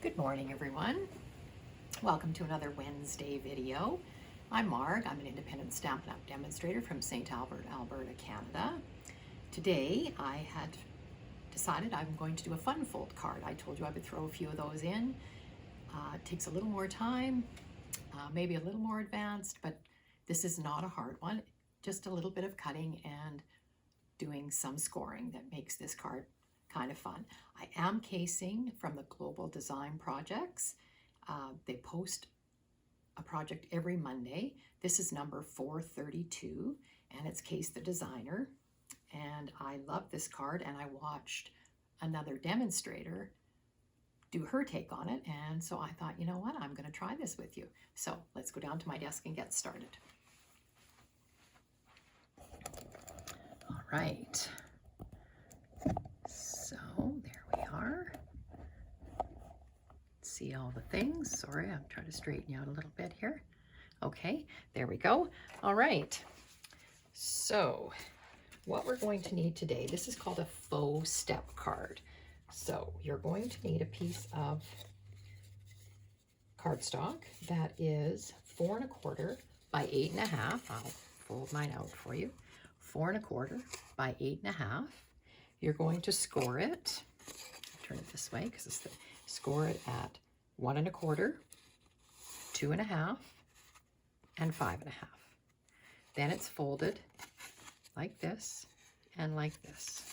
Good morning, everyone. Welcome to another Wednesday video. I'm Marg. I'm an independent Stampin' Up! Demonstrator from St. Albert, Alberta, Canada. Today I had decided I'm going to do a fun fold card. I told you I would throw a few of those in. It takes a little more time, maybe a little more advanced, but this is not a hard one. Just a little bit of cutting and doing some scoring that makes this card kind of fun. I am casing from the Global Design Projects. They post a project every Monday. This is number 432 and it's Case the Designer. And I love this card, and I watched another demonstrator do her take on it, and so I thought, you know what, I'm going to try this with you. So let's go down to my desk and get started. All right. So there we are. See all the things. Sorry, I'm trying to straighten you out a little bit here. Okay, there we go. All right. So what we're going to need today, this is called a faux step card. So you're going to need a piece of cardstock that is 4 1/4 by 8 1/2. I'll fold mine out for you. 4 1/4 by 8 1/2. You're going to score it. Turn it this way because it's the score it at 1 1/4, 2 1/2, and 5 1/2. Then it's folded like this and like this.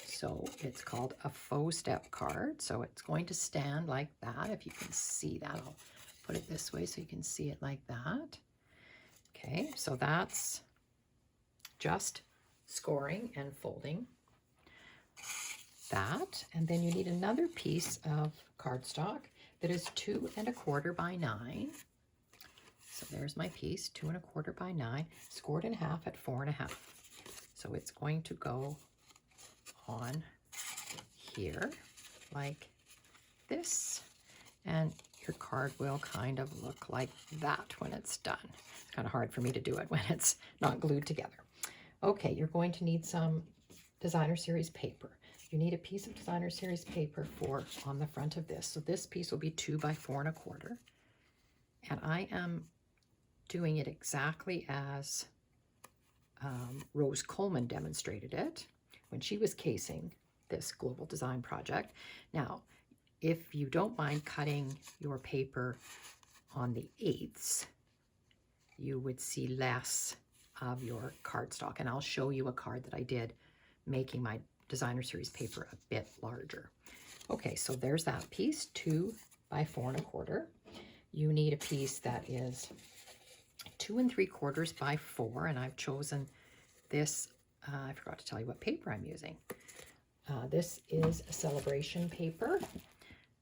So it's called a faux step card. So it's going to stand like that. If you can see that, I'll put it this way so you can see it like that. Okay, so that's just scoring and folding that. And then you need another piece of cardstock that is 2 1/4 by 9. So there's my piece, 2 1/4 by 9, scored in half at 4 1/2. So it's going to go on here like this, and your card will kind of look like that when it's done. It's kind of hard for me to do it when it's not glued together. Okay, you're going to need some designer series paper. You need a piece of designer series paper for on the front of this. So this piece will be 2 by 4 1/4, and I am doing it exactly as Rose Coleman demonstrated it when she was casing this global design project. Now, if you don't mind cutting your paper on the 1/8, you would see less of your cardstock. And I'll show you a card that I did making my designer series paper a bit larger. Okay, so there's that piece, 2 by 4 1/4. You need a piece that is 2 3/4 by 4, and I've chosen this. I forgot to tell you what paper I'm using. This is a celebration paper,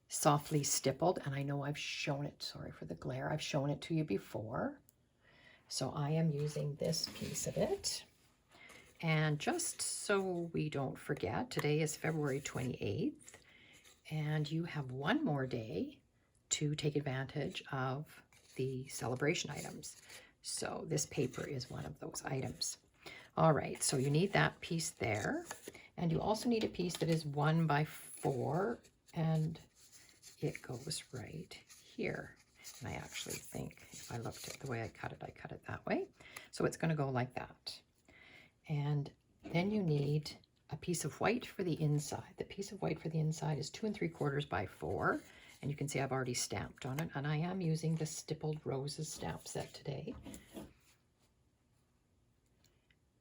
softly stippled, and I know I've shown it, sorry for the glare, I've shown it to you before. So I am using this piece of it. And just so we don't forget, today is February 28th, and you have one more day to take advantage of the celebration items. So this paper is one of those items. All right, so you need that piece there. And you also need a piece that is 1 by 4, and it goes right here. And I actually think if I looked at the way I cut it that way. So it's going to go like that. And then you need a piece of white for the inside. The piece of white for the inside is 2 3/4 by 4. And you can see I've already stamped on it. And I am using the Stippled Roses stamp set today.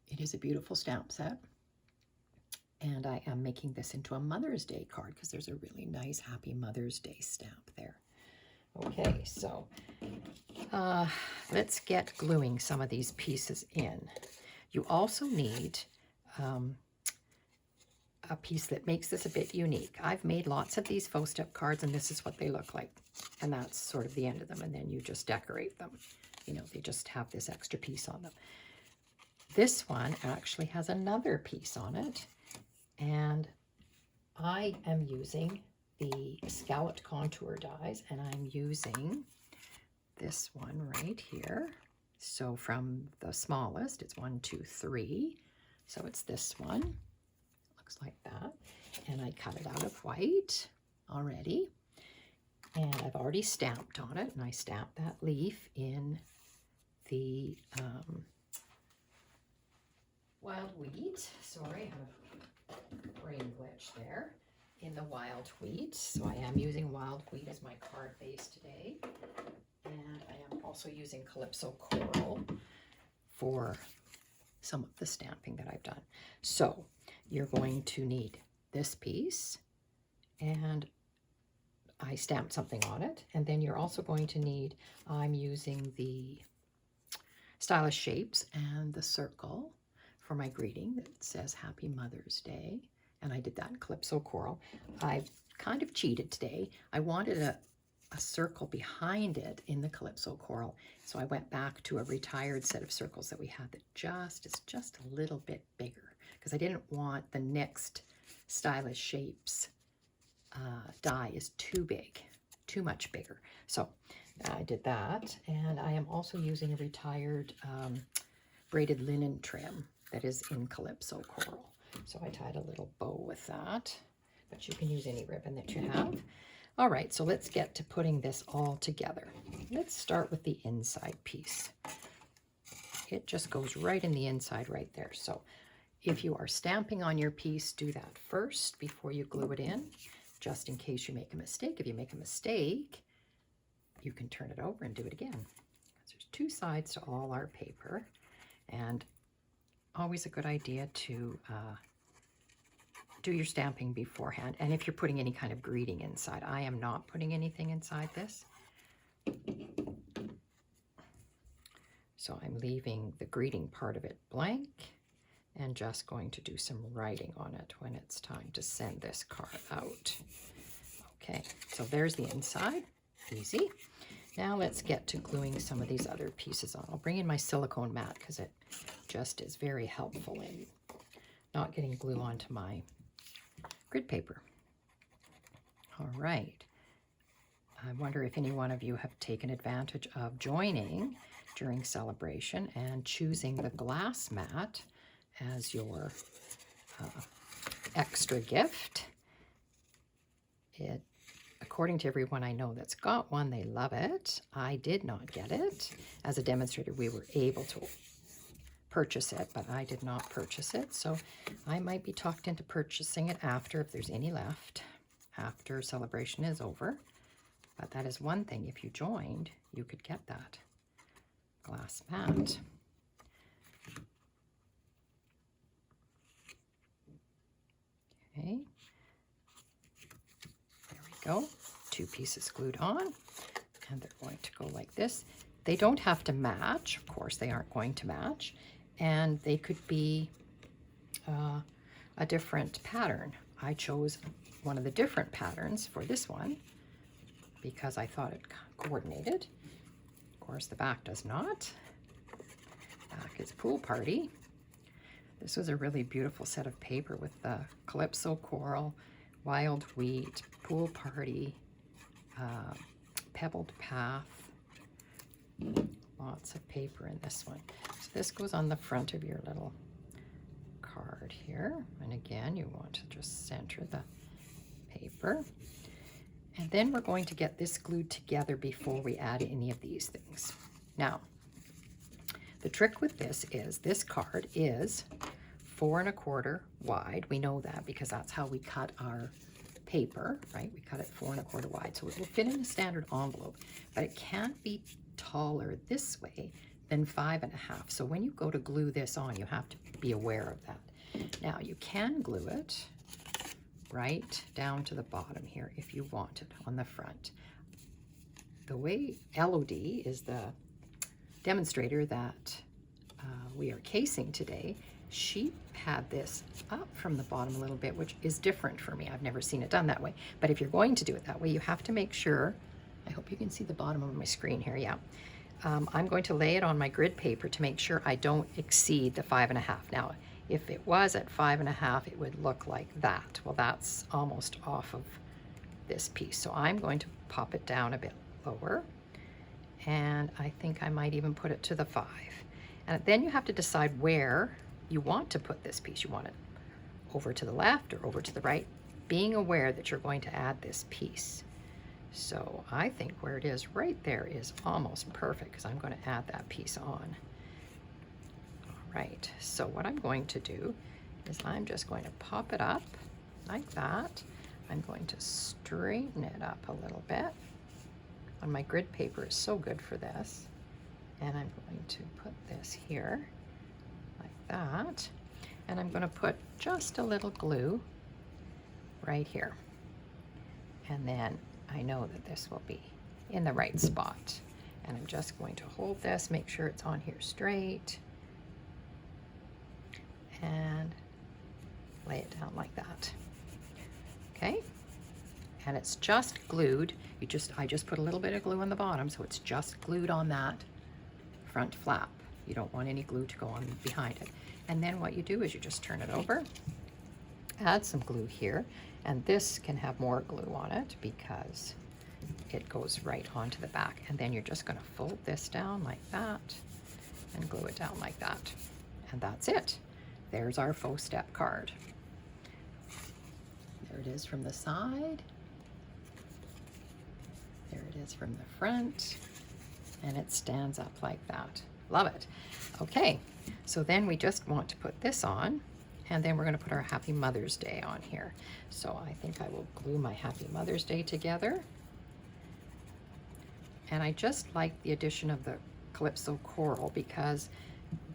It is a beautiful stamp set. And I am making this into a Mother's Day card because there's a really nice Happy Mother's Day stamp there. Okay, so let's get gluing some of these pieces in. You also need a piece that makes this a bit unique. I've made lots of these faux step cards, and this is what they look like. And that's sort of the end of them, and then you just decorate them. You know, they just have this extra piece on them. This one actually has another piece on it, and I am using the Scalloped Contour dies, and I'm using this one right here. So from the smallest, it's 1, 2, 3. So it's this one. Looks like that. And I cut it out of white already. And I've already stamped on it, and I stamped that leaf in the wild wheat. Sorry, I have a brain glitch there. In the wild wheat. So I am using wild wheat as my card base today. And I am also using Calypso Coral for some of the stamping that I've done. So you're going to need this piece, and I stamped something on it. And then you're also going to need, I'm using the Stylish Shapes and the circle for my greeting that says Happy Mother's Day. And I did that in Calypso Coral. I've kind of cheated today. I wanted a circle behind it in the Calypso Coral. So I went back to a retired set of circles that we had that is just a little bit bigger, because I didn't want the next Stylish Shapes die is too big, too much bigger. So I did that. And I am also using a retired braided linen trim that is in Calypso Coral. So I tied a little bow with that, but you can use any ribbon that you have. All right, so let's get to putting this all together. Let's start with the inside piece. It just goes right in the inside right there. So if you are stamping on your piece, do that first before you glue it in, just in case you make a mistake. If you make a mistake, you can turn it over and do it again. There's two sides to all our paper, and always a good idea to do your stamping beforehand. And if you're putting any kind of greeting inside, I am not putting anything inside this. So I'm leaving the greeting part of it blank and just going to do some writing on it when it's time to send this card out. Okay, so there's the inside, easy. Now let's get to gluing some of these other pieces on. I'll bring in my silicone mat because it just is very helpful in not getting glue onto my grid paper. All right. I wonder if any one of you have taken advantage of joining during celebration and choosing the glass mat as your extra gift. According to everyone I know that's got one, they love it. I did not get it. As a demonstrator, we were able to purchase it, but I did not purchase it. So I might be talked into purchasing it after, if there's any left, after celebration is over. But that is one thing. If you joined, you could get that glass mat. Okay. There we go. Two pieces glued on, and they're going to go like this. They don't have to match. Of course, they aren't going to match. And they could be a different pattern. I chose one of the different patterns for this one because I thought it coordinated. Of course, the back does not. Back is Pool Party. This was a really beautiful set of paper with the Calypso Coral, Wild Wheat, Pool Party, Pebbled Path. Lots of paper in this one. So this goes on the front of your little card here. And again, you want to just center the paper. And then we're going to get this glued together before we add any of these things. Now, the trick with this card is 4 1/4 wide. We know that because that's how we cut our paper, right? We cut it 4 1/4 wide. So it will fit in the standard envelope, but it can't be taller this way than 5 1/2. So when you go to glue this on, you have to be aware of that. Now you can glue it right down to the bottom here if you want it on the front. The way Elodie is the demonstrator that we are casing today, she had this up from the bottom a little bit, which is different for me. I've never seen it done that way. But if you're going to do it that way, you have to make sure, I hope you can see the bottom of my screen here, yeah. I'm going to lay it on my grid paper to make sure I don't exceed the 5 1/2. Now, if it was at 5 1/2, it would look like that. Well, that's almost off of this piece. So I'm going to pop it down a bit lower. And I think I might even put it to the 5. And then you have to decide where you want to put this piece. You want it over to the left or over to the right, being aware that you're going to add this piece. So I think where it is right there is almost perfect because I'm going to add that piece on. All right, so what I'm going to do is I'm just going to pop it up like that. I'm going to straighten it up a little bit. And my grid paper is so good for this. And I'm going to put this here like that. And I'm going to put just a little glue right here. And then I know that this will be in the right spot. And I'm just going to hold this, make sure it's on here straight, and lay it down like that. Okay? And it's just glued. I just put a little bit of glue on the bottom, so it's just glued on that front flap. You don't want any glue to go on behind it. And then what you do is you just turn it over, add some glue here, and this can have more glue on it because it goes right onto the back. And then you're just going to fold this down like that and glue it down like that. And that's it. There's our faux step card. There it is from the side. There it is from the front. And it stands up like that. Love it. Okay, so then we just want to put this on, and then we're going to put our Happy Mother's Day on here. So I think I will glue my Happy Mother's Day together. And I just like the addition of the Calypso Coral because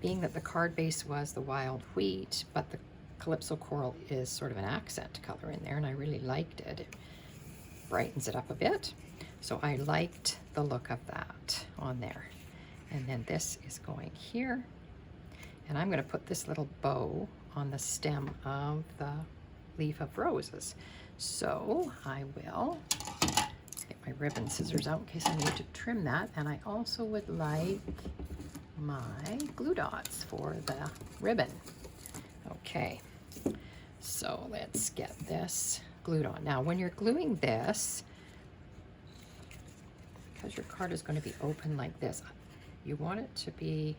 being that the card base was the wild wheat, but the Calypso Coral is sort of an accent color in there, and I really liked it. It brightens it up a bit. So I liked the look of that on there. And then this is going here. And I'm going to put this little bow on the stem of the leaf of roses. So I will get my ribbon scissors out in case I need to trim that. And I also would like my glue dots for the ribbon. Okay, so let's get this glued on. Now when you're gluing this, because your card is going to be open like this, you want it to be,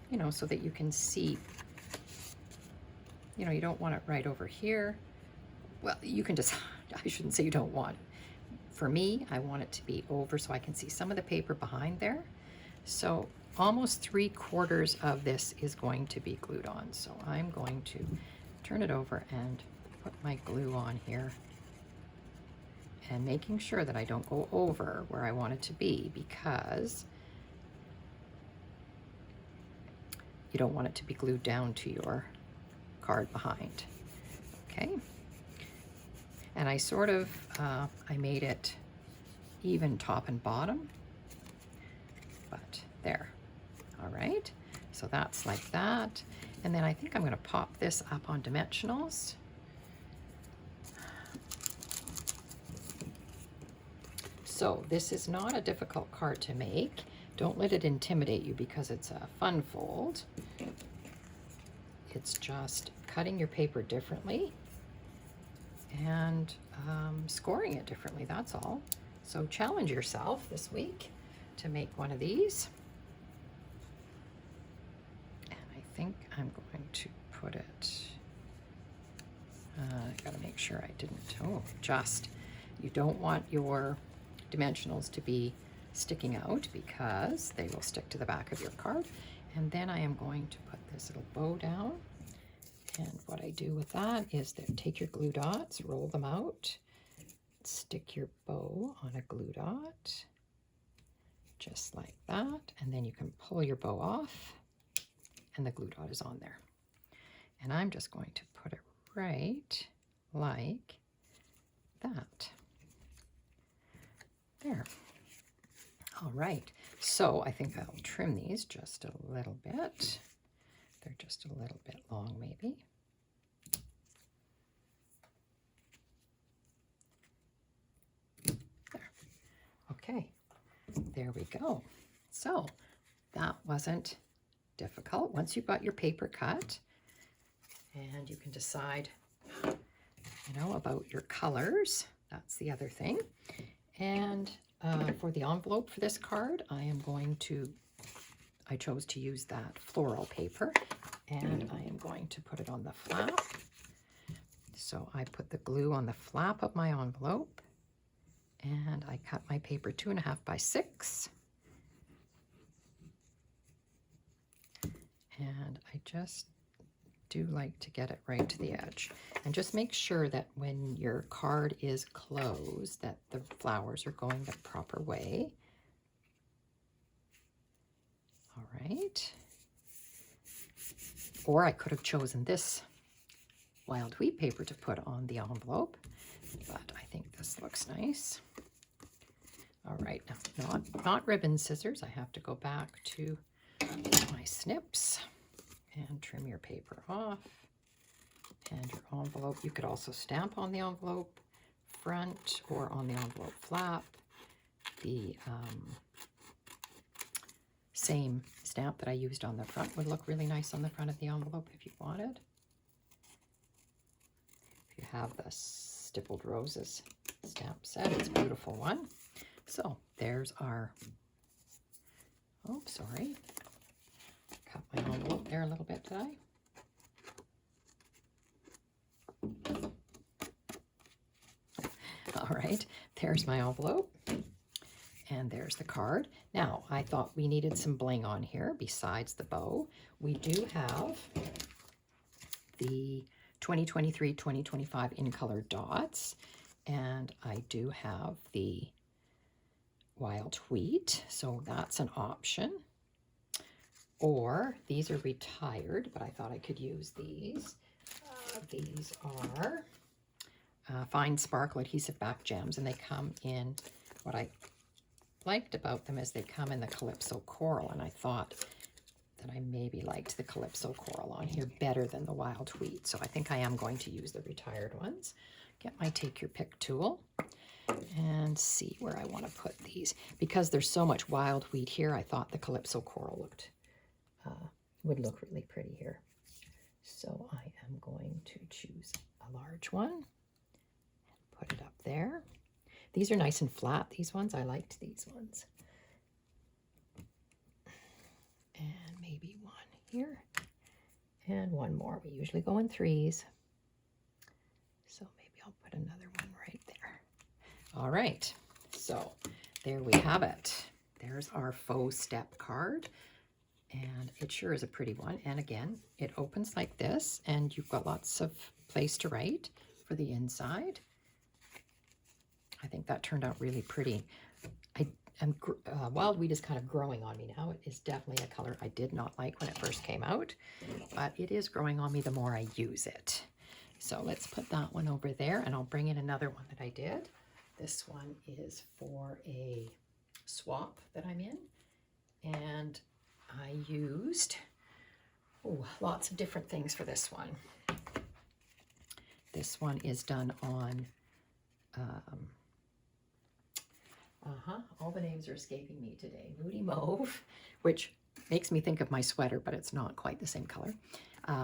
you know, so that you can see, you know, you don't want it right over here. Well, you can just, I shouldn't say you don't want it. For me, I want it to be over so I can see some of the paper behind there. So almost 3/4 of this is going to be glued on. So I'm going to turn it over and put my glue on here, and making sure that I don't go over where I want it to be because you don't want it to be glued down to your card behind. Okay. And I sort of, I made it even top and bottom, but there. All right. So that's like that. And then I think I'm going to pop this up on dimensionals. So this is not a difficult card to make. Don't let it intimidate you because it's a fun fold. It's just cutting your paper differently and scoring it differently, that's all. So challenge yourself this week to make one of these. And I think I'm going to put it, I gotta make sure I didn't, you don't want your dimensionals to be sticking out because they will stick to the back of your card. And then I am going to put this little bow down. And what I do with that is that take your glue dots, roll them out, stick your bow on a glue dot, just like that. And then you can pull your bow off and the glue dot is on there. And I'm just going to put it right like that. There. All right, so I think I'll trim these just a little bit. They're just a little bit long, maybe. There. Okay, there we go. So that wasn't difficult. Once you've got your paper cut, and you can decide, you know, about your colors. That's the other thing. And for the envelope for this card, I chose to use that floral paper, and I am going to put it on the flap. So I put the glue on the flap of my envelope, and I cut my paper 2.5 by 6. And I just do like to get it right to the edge. And just make sure that when your card is closed, that the flowers are going the proper way. All right. Or I could have chosen this wild wheat paper to put on the envelope, but I think this looks nice. All right, now not ribbon scissors. I have to go back to my snips and trim your paper off. And your envelope, you could also stamp on the envelope front or on the envelope flap. The same stamp that I used on the front would look really nice on the front of the envelope if you wanted. If you have the Stippled Roses stamp set, it's a beautiful one. So there's our, oh, sorry. Cut my envelope there a little bit, did I? All right, there's my envelope. And there's the card. Now, I thought we needed some bling on here besides the bow. We do have the 2023-2025 in color dots. And I do have the wild wheat, so that's an option. Or these are retired, but I thought I could use these. These are fine sparkle adhesive back gems, and they come in, what I liked about them is they come in the Calypso Coral, and I thought that I maybe liked the Calypso Coral on here better than the wild wheat, so I think I am going to use the retired ones. Get my Take Your Pick tool and see where I want to put these. Because there's so much wild wheat here, I thought the Calypso Coral would look really pretty here. So I am going to choose a large one and put it up there. These are nice and flat, these ones. I liked these ones. And maybe one here. And one more. We usually go in 3s. So maybe I'll put another one right there. All right. So there we have it. There's our faux step card. And it sure is a pretty one. And again, it opens like this, and you've got lots of place to write for the inside. I think that turned out really pretty. Wild wheat is kind of growing on me now. It is definitely a color I did not like when it first came out, but it is growing on me the more I use it. So let's put that one over there, and I'll bring in another one that I did. This one is for a swap that I'm in, and I used lots of different things for this one. This one is done on, all the names are escaping me today. Moody Mauve, which makes me think of my sweater, but it's not quite the same color.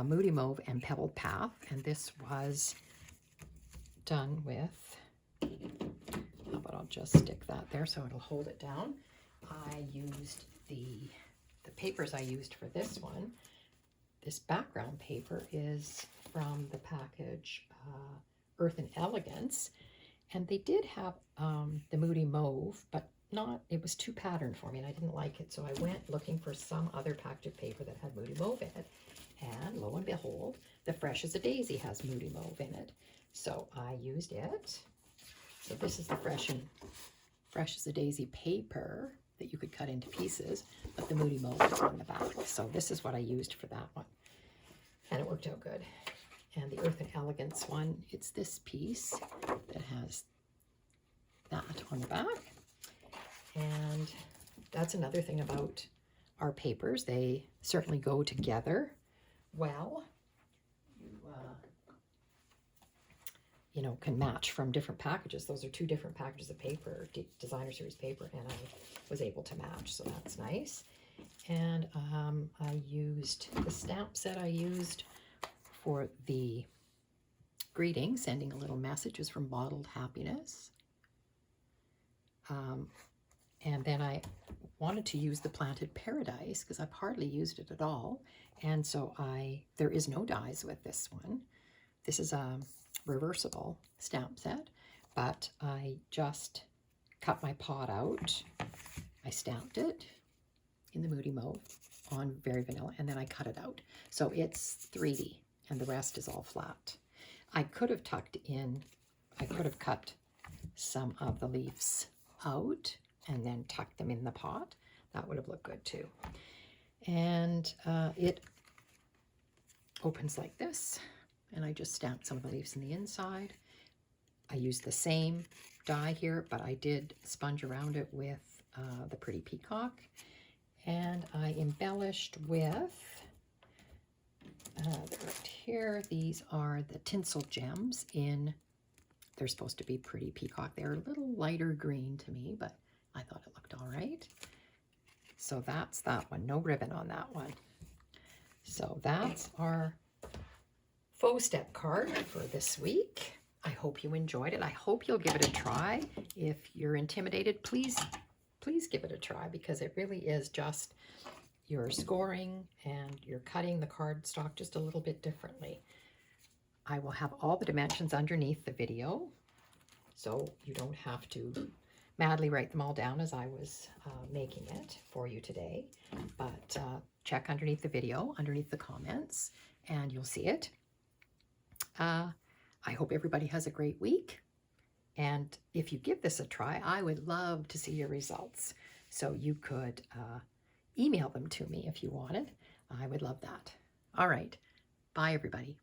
Moody Mauve and Pebbled Path, and this was done with, how about I'll just stick that there so it'll hold it down. I used the papers I used for this one. This background paper is from the package Earth and Elegance, and they did have the Moody Mauve, but it was too patterned for me, and I didn't like it, so I went looking for some other package of paper that had Moody Mauve in it, and lo and behold, the Fresh as a Daisy has Moody Mauve in it, so I used it. So this is the Fresh as a Daisy paper that you could cut into pieces, but the Moody Mauve is on the back. So this is what I used for that one. And it worked out good. And the Earth and Elegance one, it's this piece that has that on the back. And that's another thing about our papers. They certainly go together well. You know, can match from different packages. Those are 2 different packages of paper, designer series paper, and I was able to match, so that's nice. And I used the stamp set I used for the greeting, sending a little message, was from Bottled Happiness. And then I wanted to use the Planted Paradise because I've hardly used it at all. And so there is no dies with this one. This is a reversible stamp set, but I just cut my pot out. I stamped it in the Moody Mauve on Very Vanilla, and then I cut it out. So it's 3D, and the rest is all flat. I could have tucked in, I could have cut some of the leaves out and then tucked them in the pot. That would have looked good too. And it opens like this, and I just stamped some of the leaves in the inside. I used the same die here, but I did sponge around it with the Pretty Peacock. And I embellished with, they're right here, these are the tinsel gems in, they're supposed to be Pretty Peacock. They're a little lighter green to me, but I thought it looked all right. So that's that one, no ribbon on that one. So that's our Faux step card for this week. I hope you enjoyed it. I hope you'll give it a try. If you're intimidated, please give it a try, because it really is just you're scoring and you're cutting the cardstock just a little bit differently. I will have all the dimensions underneath the video, so you don't have to madly write them all down as I was making it for you today. But check underneath the video, underneath the comments, and you'll see it. I hope everybody has a great week. And if you give this a try, I would love to see your results. So you could email them to me if you wanted. I would love that. All right. Bye, everybody.